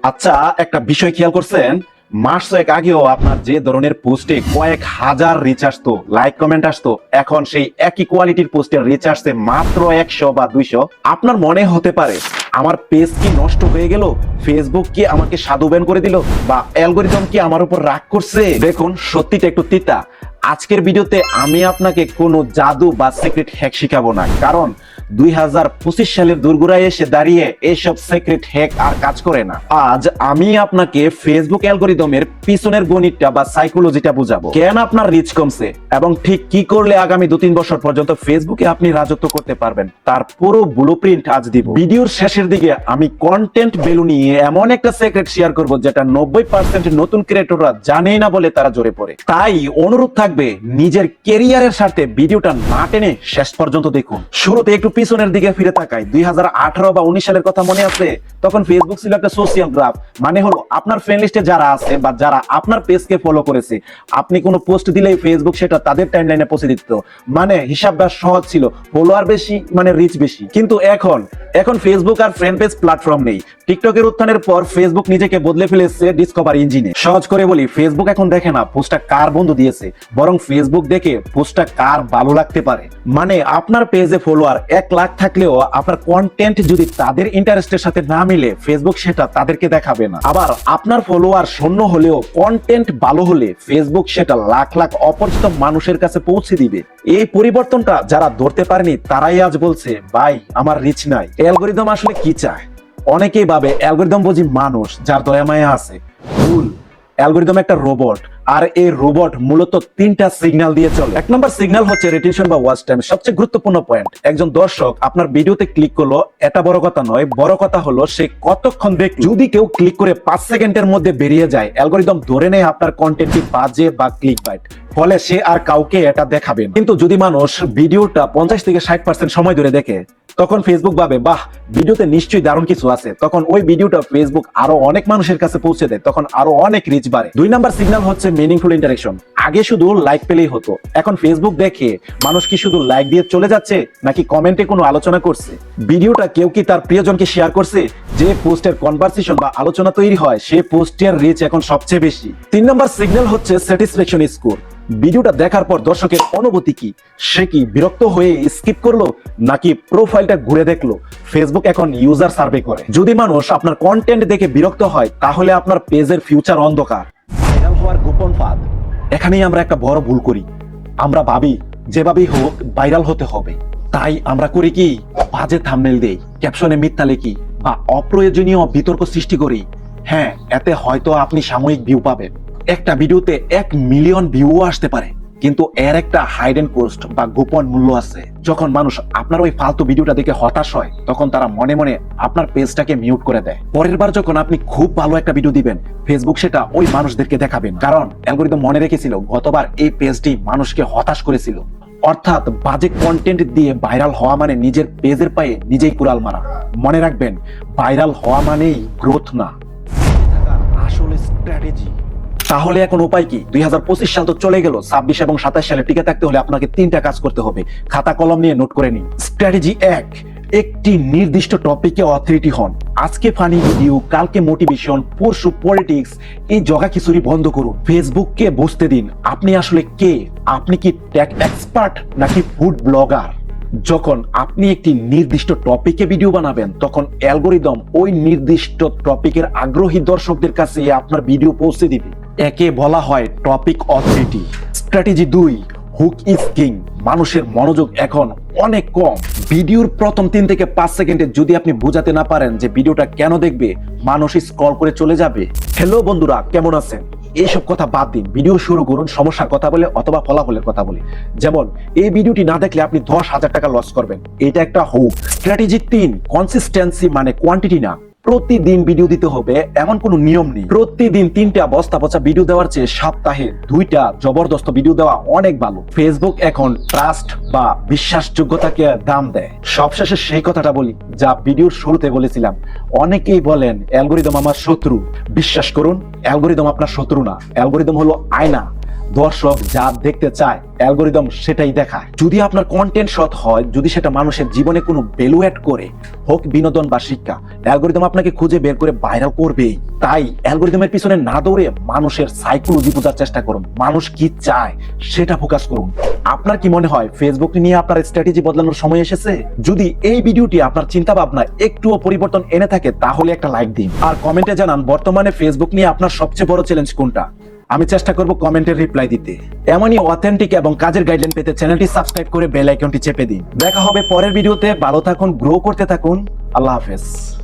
আচ্ছা, একটা বিষয় খেয়াল করছেন? মাস 6 আগেও আপনার যে ধরনের পোস্টে কয়েক হাজার রিচ আসতো, লাইক কমেন্ট আসতো, এখন সেই একই কোয়ালিটির পোস্টের রিচ আসছে মাত্র 100 বা 200। আপনার মনে হতে পারে আমার পেজ কি নষ্ট হয়ে গেল, ফেসবুক কি আমাকে সাধু ব্যান করে দিল, বা অ্যালগরিদম কি আমার উপর রাগ করছে? দেখুন, সত্যিটা একটু তিতা। আজকের ভিডিওতে আমি আপনাকে কোনো জাদু বা সিক্রেট হ্যাক শিখাবো না, কারণ 2025 সালের দোরগোড়ায় এসে দাঁড়িয়ে এসব সিক্রেট হ্যাক আর কাজ করে না। আজ আমি আপনাকে ফেসবুক অ্যালগরিদমের পিছনের গণিতটা বা সাইকোলজিটা বুঝাবো, কেন আপনার রিচ কমছে এবং ঠিক কি করলে আগামী 2-3 বছর পর্যন্ত ফেসবুকে আপনি রাজত্ব করতে পারবেন, তার পুরো ব্লুপ্রিন্ট আজ দিব। ভিডিওর শেষের দিকে আমি কন্টেন্ট ভ্যালু নিয়ে এমন একটা সিক্রেট শেয়ার করব যেটা 90% নতুন ক্রিয়েটররা জানেই না বলে তারা জড়ে পড়ে। তাই অনুরোধ থাকবে, নিজের ক্যারিয়ারের স্বার্থে ভিডিওটা না টেনে শেষ পর্যন্ত দেখুন। শুরুতে একটু পিছনের দিকে ফিরে তাকাই। 2018 বা 19 সালের কথা মনে আছে? তখন ফেসবুক ছিল একটা সোশ্যাল গ্রাফ, মানে হলো আপনার ফ্রেন্ড লিস্টে যারা আছে বা যারা আপনার পেজকে ফলো করেছে, আপনি কোনো পোস্ট দিলেই ফেসবুক সেটা তাদের টাইমলাইনে পৌঁছে দিত। মানে হিসাবটা সহজ ছিল, ফলোয়ার বেশি মানে রিচ বেশি। কিন্তু এখন ফেসবুক আর ফ্রেন্ড পেজ প্ল্যাটফর্ম নেই। টিকটকের উত্থানের পর ফেসবুক নিজেকে বদলে ফেলেছে ডিসকভার ইঞ্জিনে। সহজ করে বলি, ফেসবুক এখন দেখে না পোস্টটা কার বন্ধু দিয়েছে, বরং ফেসবুক দেখে পোস্টটা কার ভালো লাগতে পারে। মানে আপনার পেজে ফলোয়ার 1 লাখ থাকলেও আপনার কন্টেন্ট যদি তাদের ইন্টারেস্টের সাথে না মিলে, ফেসবুক সেটা তাদেরকে দেখাবে না। আবার আপনার ফলোয়ার 0 হলেও কন্টেন্ট ভালো হলে ফেসবুক সেটা লাখ লাখ অপরিচিত মানুষের কাছে পৌঁছে দিবে। এই পরিবর্তনটা যারা ধরতে পারেনি তারাই আজ বলছে, ভাই আমার রিচ নাই। অ্যালগরিদম আসলে কি চায়? অনেকেই ভাবে অ্যালগরিদম বুঝি মানুষ যার দয়া মায়া আছে। ভুল। অ্যালগরিদম একটা রোবট, আর এই রোবট মূলত 3টা সিগন্যাল দিয়ে চলে। 1 নম্বর সিগন্যাল হচ্ছে রিটেনশন বা ওয়াচ টাইম। সবচেয়ে গুরুত্বপূর্ণ পয়েন্ট। একজন দর্শক আপনার ভিডিওতে ক্লিক করলো, এটা বড় কথা নয়, বড় কথা হলো সে কতক্ষণ দেখলো। যদি কেউ ক্লিক করে 5 সেকেন্ডের মধ্যে বেরিয়ে যায়, অ্যালগরিদম ধরে নেয় আপনার কন্টেন্টটি বাজে বা ক্লিক বাইট, ফলে সে আর কাউকে এটা দেখাবে না। কিন্তু যদি মানুষ ভিডিওটা 50 থেকে 60% সময় ধরে দেখে, তখন ফেসবুক ভাবে, বাহ, ভিডিওতে নিশ্চয়ই দারুণ কিছু আছে। তখন ওই ভিডিওটা ফেসবুক আরো অনেক মানুষের কাছে পৌঁছে দেয়, তখন আরো অনেক রিচ বাড়ে। 2 নাম্বার সিগন্যাল হচ্ছে মিনিংফুল ইন্টারেকশন। আগে শুধু লাইক পেলেই হতো, এখন ফেসবুক দেখে মানুষ কি শুধু লাইক দিয়ে চলে যাচ্ছে নাকি কমেন্টে কোনো আলোচনা করছে, ভিডিওটা কেউ কি তার প্রিয়জনকে শেয়ার করছে। যে পোস্টের কনভারসেশন বা আলোচনা তৈরি হয়, সেই পোস্টের রিচ এখন সবচেয়ে বেশি। 3 নাম্বার সিগন্যাল হচ্ছে স্যাটিসফ্যাকশন স্কোর। ভিডিওটা দেখার পর দর্শকের অনুভূতি কি? সে কি বিরক্ত হয়ে স্কিপ করলো নাকি প্রোফাইলটা ঘুরে দেখলো? ফেসবুক এখন ইউজার সার্ভে করে। যদি মানুষ আপনার কন্টেন্ট দেখে বিরক্ত হয়, তাহলে আপনার পেজের ফিউচার অন্ধকার। ভাইরাল হওয়ার গোপন ফাঁদ। এখানেই আমরা একটা বড় ভুল করি। আমরা ভাবি যেভাবেই হোক ভাইরাল হতে হবে, তাই আমরা করি কি, বাজে থাম্বনেল দেই, ক্যাপশনে মিথ্যা লিখি বা অপ্রয়োজনীয় বিতর্ক সৃষ্টি করি। হ্যাঁ, এতে হয়তো আপনি সাময়িক ভিউ পাবেন, একটা ভিডিওতে 1 মিলিয়ন ভিউ আসতে পারে, কিন্তু এর একটা হাইডেন কস্ট বা গোপন মূল্য আছে। যখন মানুষ আপনার ওই ফালতু ভিডিওটা দেখে হতাশ হয়, তখন তারা মনে মনে আপনার পেজটাকে মিউট করে দেয়। পরের বার যখন আপনি খুব ভালো একটা ভিডিও দিবেন, ফেসবুক সেটা ওই মানুষদেরকে দেখাবেন, কারণ অ্যালগরিদম মনে রেখেছিল গতবার এই পেজটি মানুষকে হতাশ করেছিল। অর্থাৎ বাজে কন্টেন্ট দিয়ে ভাইরাল হওয়া মানে নিজের পেজের পায়ে নিজেই কুড়াল মারা। মনে রাখবেন, ভাইরাল হওয়া মানেই গ্রোথ না, আসলে স্ট্র্যাটেজি। তাহলে এখন উপায় কি? 2025 সাল তো চলে গেল, 26 এবং 27 সালে টিকে থাকতে হলে আপনাকে 3টা কাজ করতে হবে। খাতা কলম নিয়ে নোট করে নিন। স্ট্র্যাটেজি 1, একটি নির্দিষ্ট টপিকে অথরিটি হন। আজকে ফানি ভিডিও, কালকে মোটিভেশন, পরশু পলিটিক্স, এই জগা খিচুড়ি বন্ধ করুন। ফেসবুককে বুঝতে দিন আপনি আসলে কে। আপনি কি টেক এক্সপার্ট নাকি ফুড ব্লগার? যখন আপনি একটি নির্দিষ্ট টপিকে ভিডিও বানাবেন, তখন অ্যালগরিদম ওই নির্দিষ্ট টপিকের আগ্রহী দর্শকদের কাছে আপনার ভিডিও পৌঁছে দিবে। একে বলা হয় topic authority. Strategy 2, hook is king. মানুষের মনোযোগ এখন অনেক কম। ভিডিওর প্রথম 3 থেকে 5 সেকেন্ডে যদি আপনি বোঝাতে না পারেন যে ভিডিওটা কেন দেখবে, মানুষ স্ক্রল করে চলে যাবে। হ্যালো বন্ধুরা, কেমন আছেন? এইসব কথা বাদ দিন, ভিডিও শুরু করুন সমস্যার কথা বলে অথবা ফলাফলের কথা বলে। যেমন, এই ভিডিওটি না দেখলে আপনি 10,000 টাকা লস করবেন, এটা একটা হুক। স্ট্র্যাটেজি 3, কনসিস্টেন্সি, মানে কোয়ান্টিটি না। প্রতিদিন ভিডিও দিতে হবে এমন কোনো নিয়ম নেই। প্রতিদিন 3টা বস্তা পচা ভিডিও দেওয়ার চেয়ে সপ্তাহে 2টা জবরদস্ত ভিডিও দেওয়া অনেক ভালো। ফেসবুক এখন ট্রাস্ট বা বিশ্বাসযোগ্যতাকে দাম দেয়। সবশেষে সেই কথাটা বলি যা ভিডিওর শুরুতে বলেছিলাম। অনেকেই বলেন অ্যালগরিদম আমার শত্রু। বিশ্বাস করুন, অ্যালগরিদম আপনার শত্রু না। অ্যালগরিদম হলো আয়না। দর্শক যা দেখতে চায় অ্যালগরিদম সেটাই দেখায়। যদি আপনার কন্টেন্ট সৎ হয়, যদি সেটা মানুষের জীবনে কোনো ভ্যালু অ্যাড করে, হোক বিনোদন বা শিক্ষা, অ্যালগরিদম আপনাকে খুঁজে বের করে ভাইরাল করবেই। তাই অ্যালগরিদমের পিছনে না দৌড়ে মানুষের সাইকোলজি বোঝার চেষ্টা করুন, মানুষ কি চায় সেটা ফোকাস করুন। আপনার কি মনে হয় ফেসবুক নিয়ে আপনার স্ট্র্যাটেজি বদলানোর সময় এসেছে? যদি এই ভিডিওটি আপনার চিন্তা ভাবনা একটুও পরিবর্তন এনে থাকে তাহলে একটা লাইক দিন, আর কমেন্টে জানান বর্তমানে ফেসবুক নিয়ে আপনার সবচেয়ে বড় চ্যালেঞ্জ কোনটা। আমি চেষ্টা করব কমেন্টের রিপ্লাই দিতে। এমনই অথেন্টিক এবং কাজের গাইডলাইন পেতে চ্যানেলটি সাবস্ক্রাইব করে বেল আইকনটি চেপে দিন। দেখা হবে পরের ভিডিওতে। ভালো থাকুন, গ্রো করতে থাকুন। আল্লাহ হাফেজ।